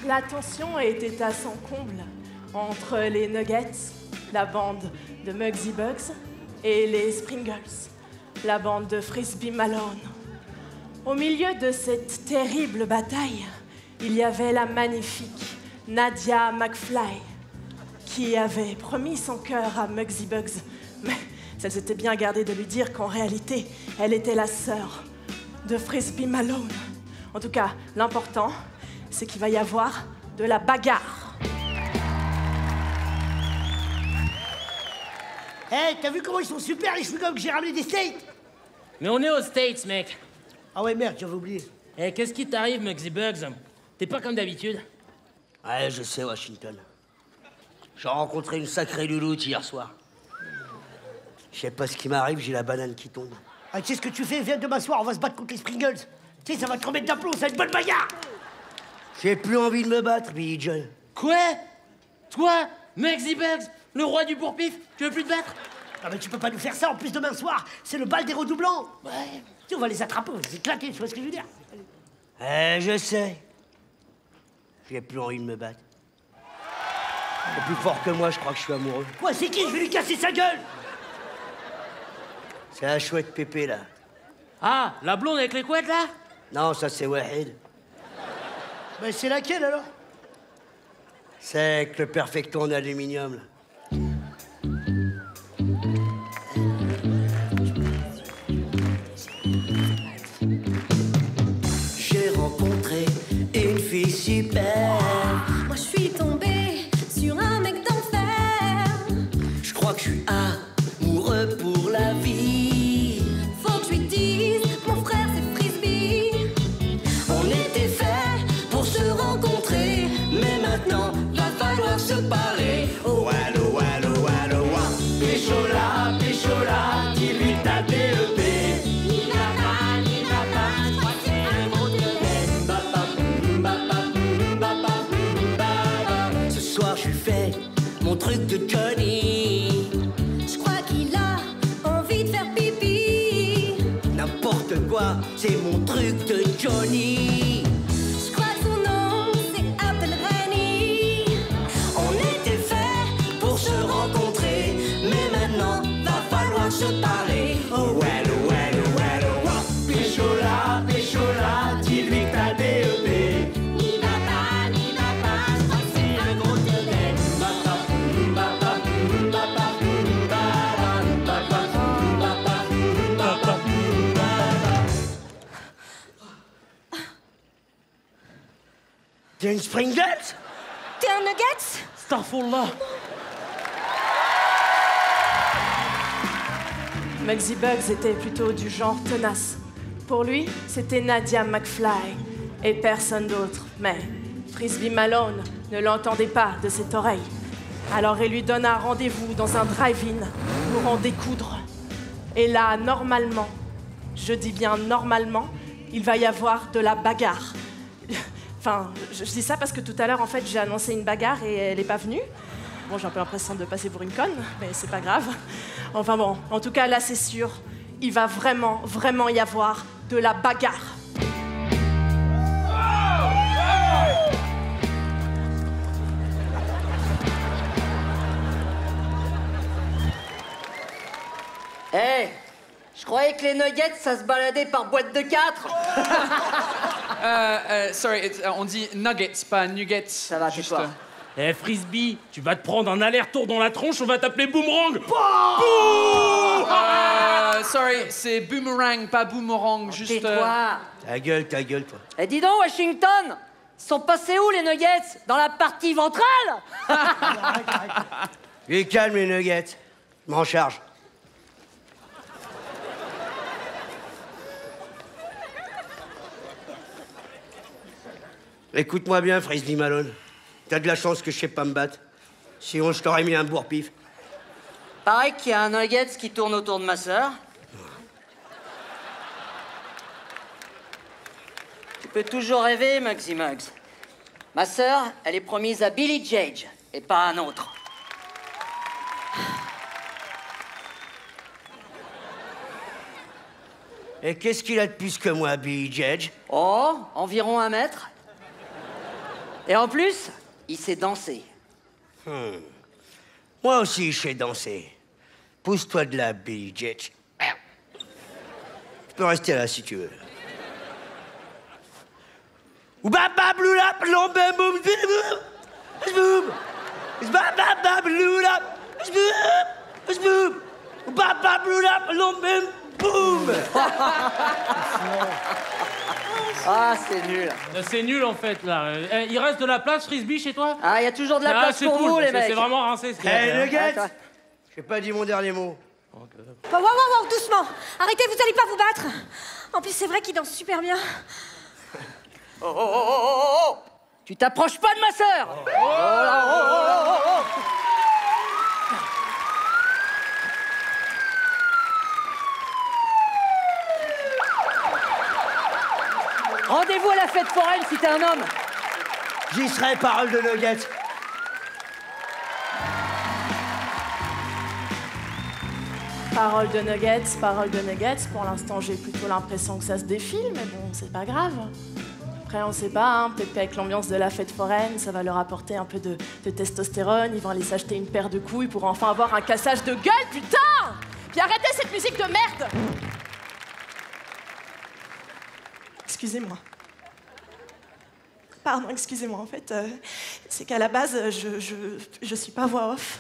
La tension était à son comble entre les Nuggets, la bande de Muggsy Bugs, et les Springles, la bande de Frisbee Malone. Au milieu de cette terrible bataille, il y avait la magnifique Nadia McFly, qui avait promis son cœur à Muggsy Bugs, mais elle s'était bien gardée de lui dire qu'en réalité, elle était la sœur de Frisbee Malone. En tout cas, l'important, c'est qu'il va y avoir de la bagarre. Hey, t'as vu comment ils sont super les chewing-gums que j'ai ramenés des States? Mais on est aux States, mec. Ah ouais, merde, j'avais oublié. Eh, qu'est-ce qui t'arrive, Muggsy Bugs? T'es pas comme d'habitude? Ouais, je sais, Washington. J'ai rencontré une sacrée louloute hier soir. Je sais pas ce qui m'arrive, j'ai la banane qui tombe. Ah, tu sais ce que tu fais? Viens de m'asseoir, on va se battre contre les Springles. Tu sais, ça va te remettre d'aplomb, ça va être une bonne bagarre. J'ai plus envie de me battre, Billy John. Quoi? Toi, Muggsy Bugs, le roi du bourre-pif, tu veux plus te battre? Ah, mais tu peux pas nous faire ça, en plus demain soir, c'est le bal des redoublants. Ouais. Tu sais, on va les attraper, on va les éclater, tu vois ce que je veux dire? Je sais. J'ai plus envie de me battre. C'est plus fort que moi, je crois que je suis amoureux. Quoi, c'est qui? Je vais lui casser sa gueule. C'est la chouette Pépé, là. Ah, la blonde avec les couettes, là? Non, ça, c'est Wahid. Mais c'est laquelle, alors? C'est avec le perfecto en aluminium, là. J'ai rencontré une fille super. Moi je suis tombée sur un mec d'enfer. Je crois que je suis amoureux pour la vie. Faut que je lui dise, mon frère c'est Frisbee. On était fait pour se rencontrer, mais maintenant va falloir se parler. Oh wallo wallo wallo wa. Péchola, dis-lui ta DEP. Ni papa, je crois que c'est un gros de Ce soir je fais mon truc de Johnny. Je crois qu'il a envie de faire pipi. N'importe quoi, c'est mon truc de Johnny. Je crois que son nom c'est Abdelrani. On était fait pour se rencontrer, mais maintenant va falloir se parler. Oh well, well, well, wa. Péchola, dis-lui que t'as DEP. Ni papa, je crois que c'est un gros de T'es une Springles? T'es un Nuggets? Starfall-là. Muggsy Bugs était plutôt du genre tenace. Pour lui, c'était Nadia McFly et personne d'autre. Mais Frisbee Malone ne l'entendait pas de cette oreille. Alors il lui donne un rendez-vous dans un drive-in pour en découdre. Et là, normalement, je dis bien normalement, il va y avoir de la bagarre. Enfin, je dis ça parce que tout à l'heure, en fait, j'ai annoncé une bagarre et elle n'est pas venue. Bon, j'ai un peu l'impression de passer pour une conne, mais c'est pas grave. Enfin bon, en tout cas, là, c'est sûr, il va vraiment, vraiment y avoir de la bagarre. Hey, je croyais que les nuggets, ça se baladait par boîte de 4. Sorry, on dit nuggets, pas nuggets. Ça va, juste. tais-toi. Eh, Frisbee, tu vas te prendre un aller-retour dans la tronche, on va t'appeler Boomerang. Sorry, c'est boomerang, pas boomerang, juste... Tais-toi. Ta gueule, toi. Eh, dis donc, Washington, ils sont passés où, les nuggets? Dans la partie ventrale? Et calme, les nuggets. Je m'en charge. Écoute-moi bien, Frisbee Malone. T'as de la chance que je sais pas me battre. Sinon, je t'aurais mis un bourre-pif. Pareil qu'il y a un nuggets qui tourne autour de ma sœur. Tu peux toujours rêver, Muggsy Muggs. Ma sœur, elle est promise à Billy Jage, et pas à un autre. Et qu'est-ce qu'il a de plus que moi, Billy Jage? Oh, environ 1 mètre. Et en plus, il sait danser. Moi aussi, je sais danser. Pousse-toi de là, Billy Jetch. Tu peux rester là si tu veux. Ou baba bloula plombe boum boum baba bloula boum baba bloula plombe boum. Ah, c'est nul. C'est nul en fait là. Il reste de la place frisbee chez toi? Ah, il y a toujours de la place c'est pour cool, vous, les c'est mecs. vraiment rincé ce qu'il y a Hey, fait, hein. Nuggets, toi. j'ai pas dit mon dernier mot. Wow, doucement. Arrêtez, vous allez pas vous battre. En plus, c'est vrai qu'il danse super bien. Oh. Tu t'approches pas de ma sœur. Rendez-vous à la fête foraine si t'es un homme. J'y serai, parole de Nuggets. Parole de nuggets. Pour l'instant, j'ai plutôt l'impression que ça se défile, mais bon, c'est pas grave. Après, on sait pas, hein, peut-être qu'avec l'ambiance de la fête foraine, ça va leur apporter un peu de testostérone, ils vont aller s'acheter une paire de couilles pour enfin avoir un cassage de gueule, putain! Puis arrêtez cette musique de merde! Excusez-moi. Pardon, excusez-moi, en fait, c'est qu'à la base, je suis pas voix off.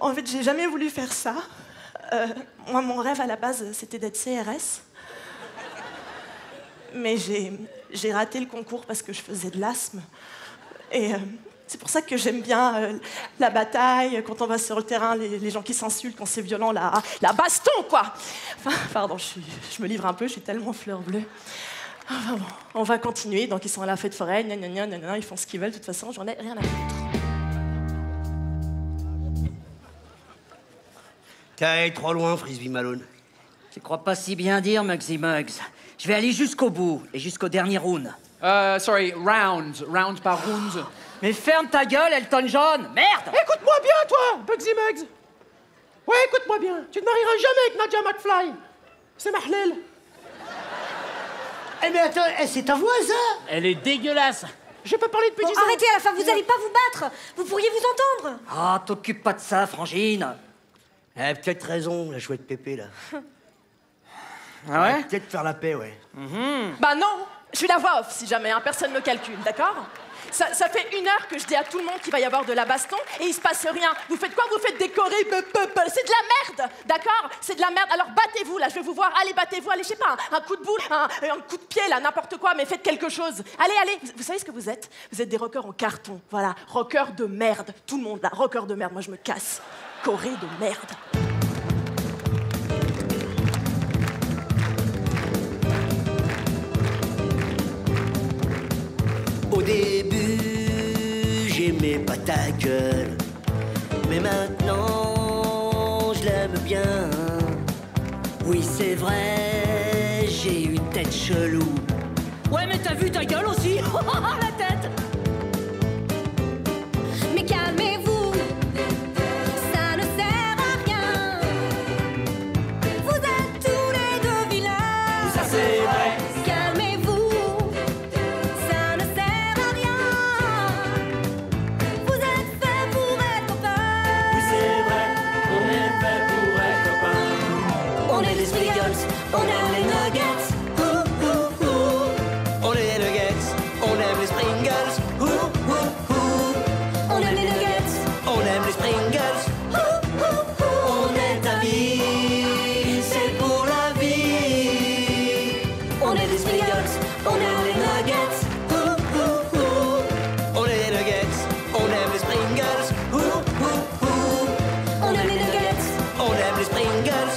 En fait, j'ai jamais voulu faire ça. Moi, mon rêve à la base, c'était d'être CRS. Mais j'ai raté le concours parce que je faisais de l'asthme. Et c'est pour ça que j'aime bien la bataille, quand on va sur le terrain, les gens qui s'insultent, quand c'est violent, la baston, quoi. Enfin, pardon, je me livre un peu, je suis tellement fleur bleue. Enfin bon, on va continuer. Donc, ils sont à la fête foraine, ils font ce qu'ils veulent. De toute façon, j'en ai rien à foutre. T'es allé trop loin, Frisbee Malone. Tu crois pas si bien dire, Muggsy Muggs. Je vais aller jusqu'au bout et jusqu'au dernier round. Sorry, round par round. Mais ferme ta gueule, Elton John. Merde. Écoute-moi bien, toi, Bugsy Muggs. Ouais, écoute-moi bien. Tu ne marieras jamais avec Nadia McFly. C'est Mahlel. Eh mais attends, c'est ta voix, ça? Elle est dégueulasse. Je peux parler depuis 10 ans. Arrêtez, à la fin, vous allez pas vous battre. Vous pourriez vous entendre. Ah, t'occupe pas de ça, Frangine. Elle a peut-être raison, la chouette pépé, là. Ah ouais? Peut-être faire la paix, ouais. Bah non, je suis la voix off si jamais, hein, personne ne me calcule, d'accord? Ça fait 1 heure que je dis à tout le monde qu'il va y avoir de la baston et il se passe rien. Vous faites quoi? Vous faites décorer, c'est de la merde, d'accord? C'est de la merde, alors battez-vous là, je vais vous voir, allez battez-vous, allez, je sais pas, un coup de boule, un coup de pied là, n'importe quoi, mais faites quelque chose. Allez, vous savez ce que vous êtes? Vous êtes des rockers en carton, voilà, rockers de merde, tout le monde là, rockers de merde, moi je me casse. Corée de merde. Au début, j'aimais pas ta gueule. Mais maintenant, je l'aime bien. Oui, c'est vrai, j'ai une tête chelou. Ouais, mais t'as vu ta gueule aussi? La tête. Mais calmez-vous, ça ne sert à rien. Vous êtes tous les deux vilains. Ça c'est vrai. Calmez-vous, ça ne sert à rien. Vous êtes faits pour être copains. Oui, c'est vrai. On est fait pour être copains. On est les Spriggles, on aime les nuggets. On est les Nuggets, on aime les Springles. On aime les nuggets. On aime les Springles. On est amis, c'est pour la vie. On est les Spriggles, on aime les nuggets. On est les Nuggets, on aime les Springles. On aime les nuggets. On aime les Springles.